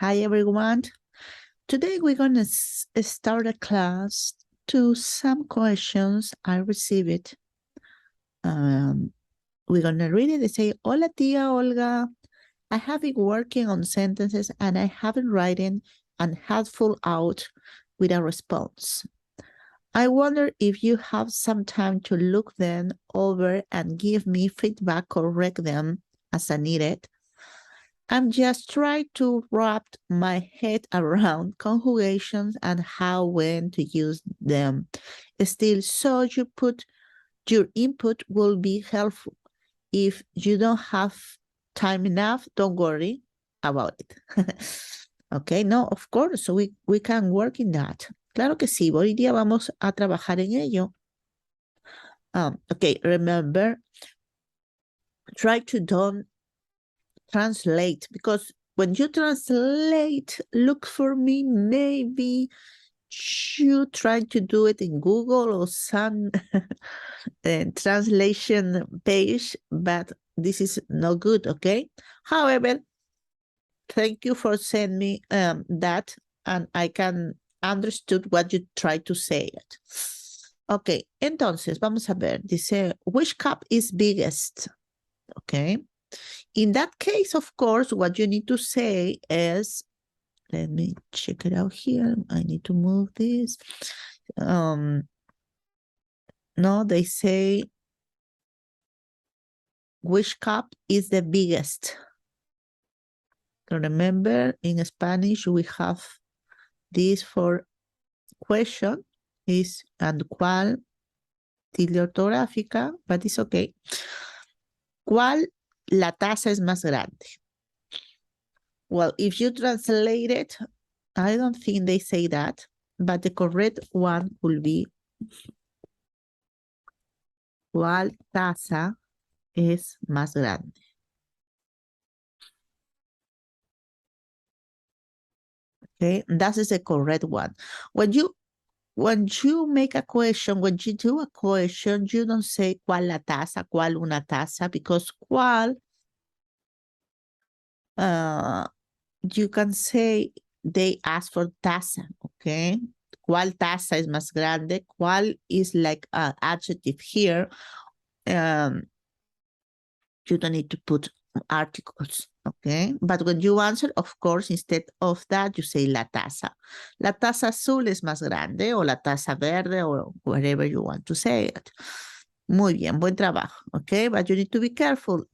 Hi, everyone. Today we're going to start a class to some questions I received. We're going to read it. They say, Hola, Tía Olga. I have been working on sentences and I haven't written and had full out with a response. I wonder if you have some time to look them over and give me feedback, correct them as I need it. I'm just trying to wrap my head around conjugations and how when to use them. Still, so your input will be helpful. If you don't have time enough, don't worry about it. Okay, no, of course, we can work in that. Claro que sí, hoy día vamos a trabajar en ello. Okay, remember, try to don't translate, because when you translate, look for me, maybe you try to do it in Google or some translation page, but this is not good, okay? However, thank you for sending me that, and I can understood what you try to say it. Okay, entonces, vamos a ver, dice, which cup is biggest? Okay. In that case, of course, what you need to say is, let me check it out here. I need to move this. No, they say, which cup is the biggest? Remember, in Spanish, we have this for question, is and cuál, tilde ortográfica, but it's okay. ¿Cuál la taza es más grande? Well, if you translate it, I don't think they say that, but the correct one will be ¿cuál taza es más grande? Okay, that is the correct one. When you make a question, when you do a question, you don't say ¿cuál la taza? ¿Cuál una taza? Because ¿cuál? You can say they ask for taza, okay? ¿Cuál taza es más grande? ¿Cuál is like an adjective here? You don't need to put articles, okay? But when you answer, of course, instead of that, you say la taza. La taza azul es más grande, o la taza verde, or whatever you want to say it. Muy bien, buen trabajo, okay? But you need to be careful.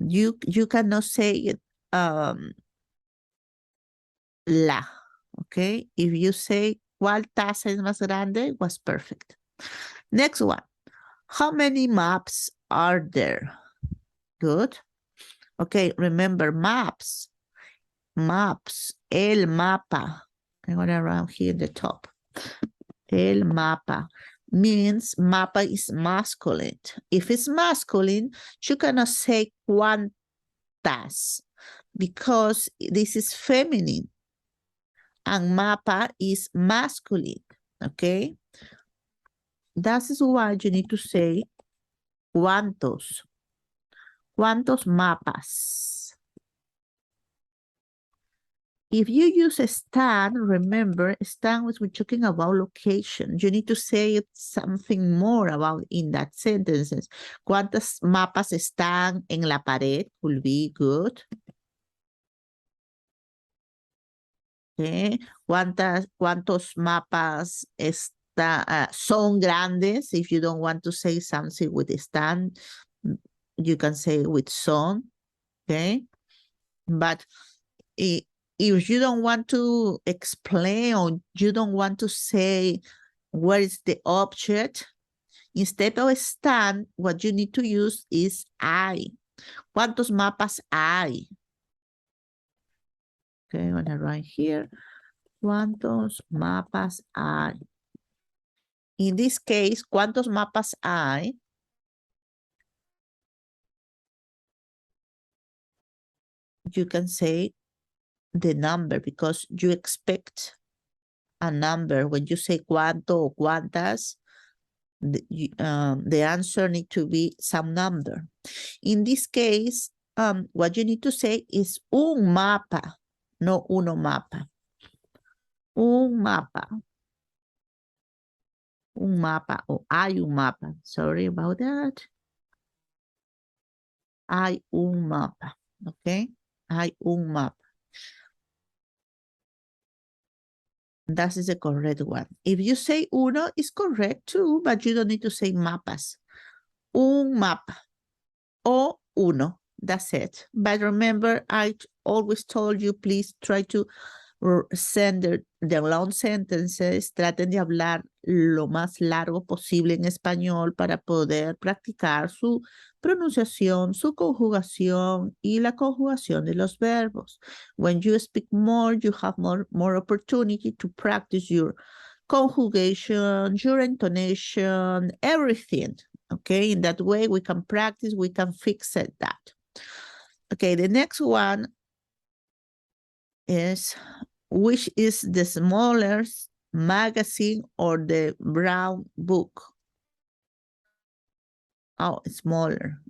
You cannot say it, la, okay? If you say ¿cuál taza es más grande? It was perfect. Next one. How many maps are there? Good. Okay, remember maps. Maps. El mapa. I'm going to write here in the top. El mapa means mapa is masculine. If it's masculine, you cannot say cuantas because this is feminine. And mapa is masculine, okay? That is why you need to say cuántos. ¿Cuántos mapas? If you use a stand, remember, stand was we're talking about location. You need to say something more about in that sentences. ¿Cuántas mapas están en la pared? Will be good. Okay. ¿Cuántos mapas son grandes? If you don't want to say something with a stand, you can say with son, okay? But if you don't want to explain or you don't want to say where is the object, instead of stand, what you need to use is hay. ¿Cuántos mapas hay? Okay, I'm gonna write here. ¿Cuántos mapas hay? In this case, ¿cuántos mapas hay? You can say the number because you expect a number. When you say cuánto or cuántas, the answer need to be some number. In this case, what you need to say is un mapa. no uno mapa. Un mapa. Un mapa o hay un mapa. Sorry about that. Hay un mapa. Okay. Hay un mapa. That is the correct one. If you say uno, it's correct too, but you don't need to say mapas. Un mapa o uno. That's it. But remember, I always told you, please try to send the long sentences. Traten de hablar lo más largo posible en español para poder practicar su pronunciación, su conjugación y la conjugación de los verbos. When you speak more, you have more opportunity to practice your conjugation, your intonation, everything. Okay, in that way we can practice, we can fix it that. Okay, the next one is, which is the smallest magazine or the brown book? Oh, smaller.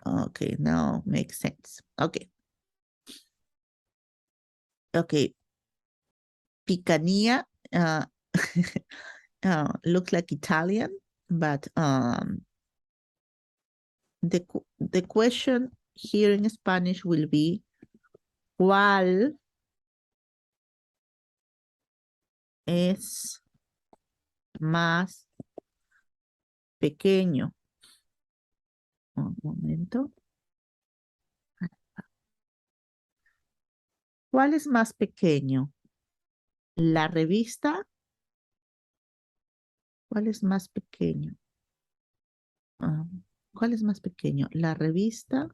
Okay, now makes sense. Okay. Okay. Picanilla looks like Italian, but the question here in Spanish will be, ¿cuál es más pequeño? Un momento. ¿Cuál es más pequeño? ¿La revista? ¿Cuál es más pequeño? ¿Cuál es más pequeño? ¿La revista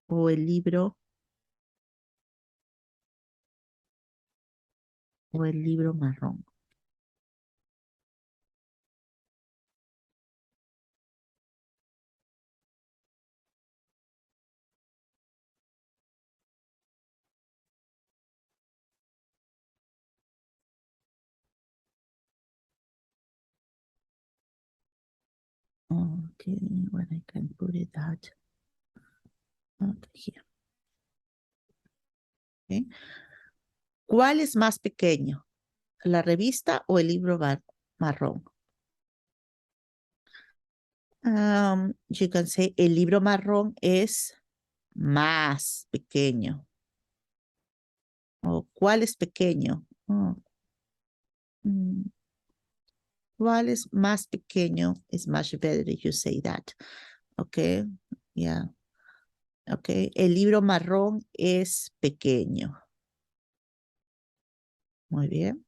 o el libro? ¿O el libro marrón? Okay, when I can put it that. Okay, here. Okay. ¿Cuál es más pequeño? ¿La revista o el libro marrón? You can say el libro marrón es más pequeño. ¿O cuál es pequeño? ¿Cuál es más pequeño? It's much better if you say that. Okay, yeah. Okay, el libro marrón es pequeño. Muy bien.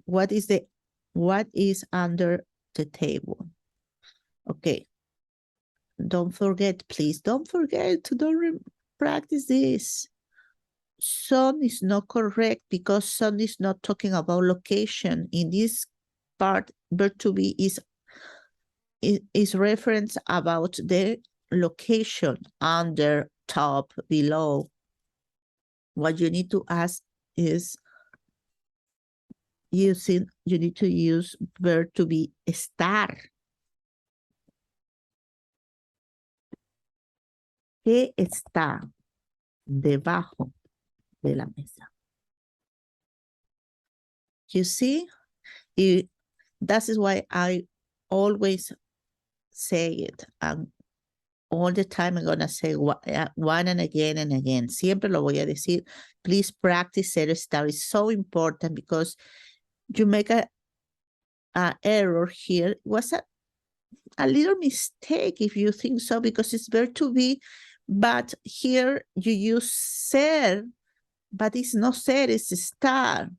What is under the table? Okay. Don't forget, please. Don't forget to practice this. Son is not correct because son is not talking about location. In this part, verb to be is reference about the location, under, top, below. What you need to ask is you need to use verb to be estar. ¿Qué está debajo de la mesa? You see? That is why I always say it. All the time I'm going to say one and again. Siempre lo voy a decir. Please practice ser estar. It's so important because you make a error here. It was a little mistake if you think so, because it's verb to be, but here you use ser, but it's not ser, it's estar.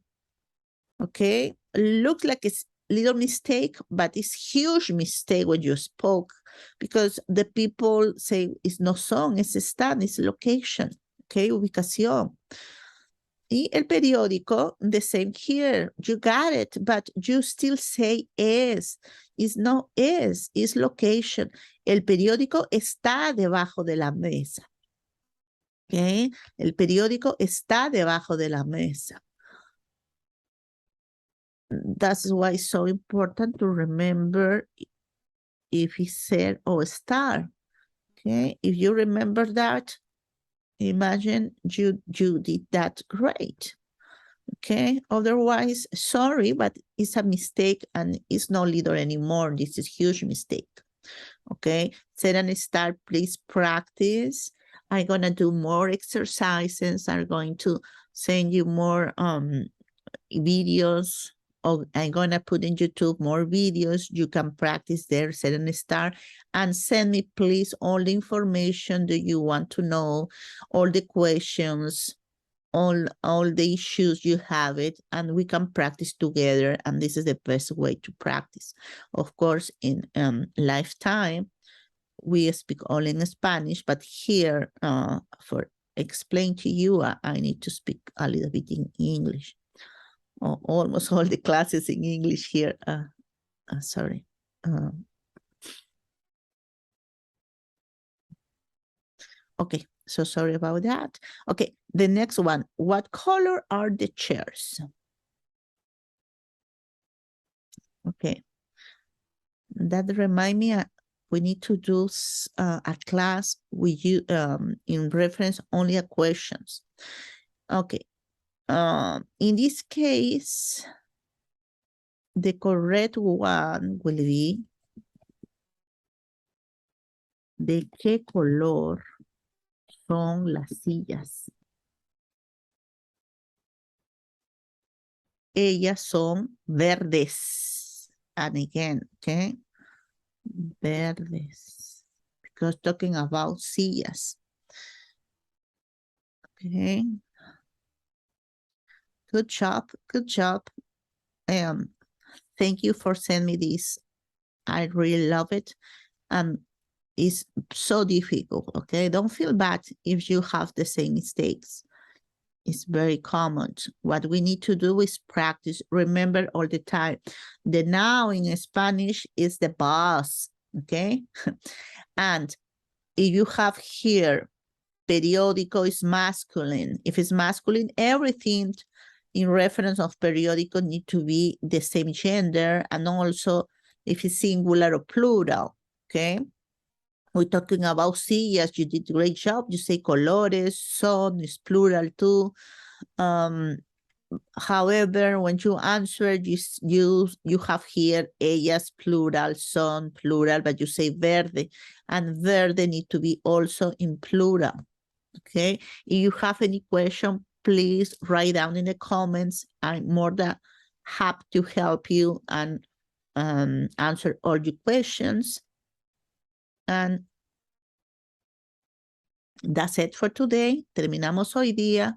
Okay? Looks like it's little mistake, but it's huge mistake when you spoke, because the people say it's no son, it's estar, it's location. Okay? Ubicación. Y el periódico, the same here. You got it, but you still say es. It's not es, it's location. El periódico está debajo de la mesa. Okay? El periódico está debajo de la mesa. That's why it's so important to remember if it's ser or estar. Okay, if you remember that, imagine you did that great. Okay, otherwise, sorry, but it's a mistake and it's no leader anymore. This is huge mistake. Okay, set and start, please practice. I'm gonna do more exercises. I'm going to send you more videos. Oh, I'm gonna put in YouTube more videos. You can practice there, set and start, and send me please all the information that you want to know, all the questions, all the issues you have it, and we can practice together. And this is the best way to practice. Of course, in lifetime, we speak all in Spanish, but here for explain to you, I need to speak a little bit in English. Almost all the classes in English here. Sorry. Okay, so sorry about that. Okay, the next one. What color are the chairs? Okay. That remind me, we need to do a class with you in reference only a questions. Okay. In this case, the correct one will be ¿de qué color son las sillas? Ellas son verdes. And again, okay? Verdes. Because talking about sillas. Okay. Good job. Good job. Thank you for sending me this. I really love it. And it's so difficult, okay? Don't feel bad if you have the same mistakes. It's very common. What we need to do is practice. Remember all the time, the noun in Spanish is the boss, okay? And if you have here, periódico is masculine. If it's masculine, everything in reference of periódico need to be the same gender, and also if it's singular or plural, okay? We're talking about sillas. You did a great job. You say colores, son is plural too. However, when you answer, you have here ellas plural, son plural, but you say verde, and verde need to be also in plural. Okay. If you have any question, please write down in the comments. I'm more than happy to help you and answer all your questions. And that's it for today. Terminamos hoy día.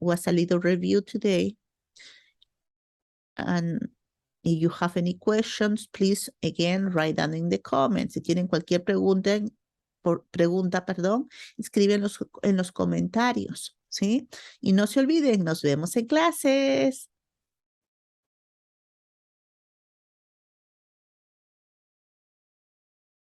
Was a little review today. And if you have any questions, please, again, write down in the comments. Si tienen cualquier pregunta, escriben en los comentarios, ¿sí? Y no se olviden, nos vemos en clases.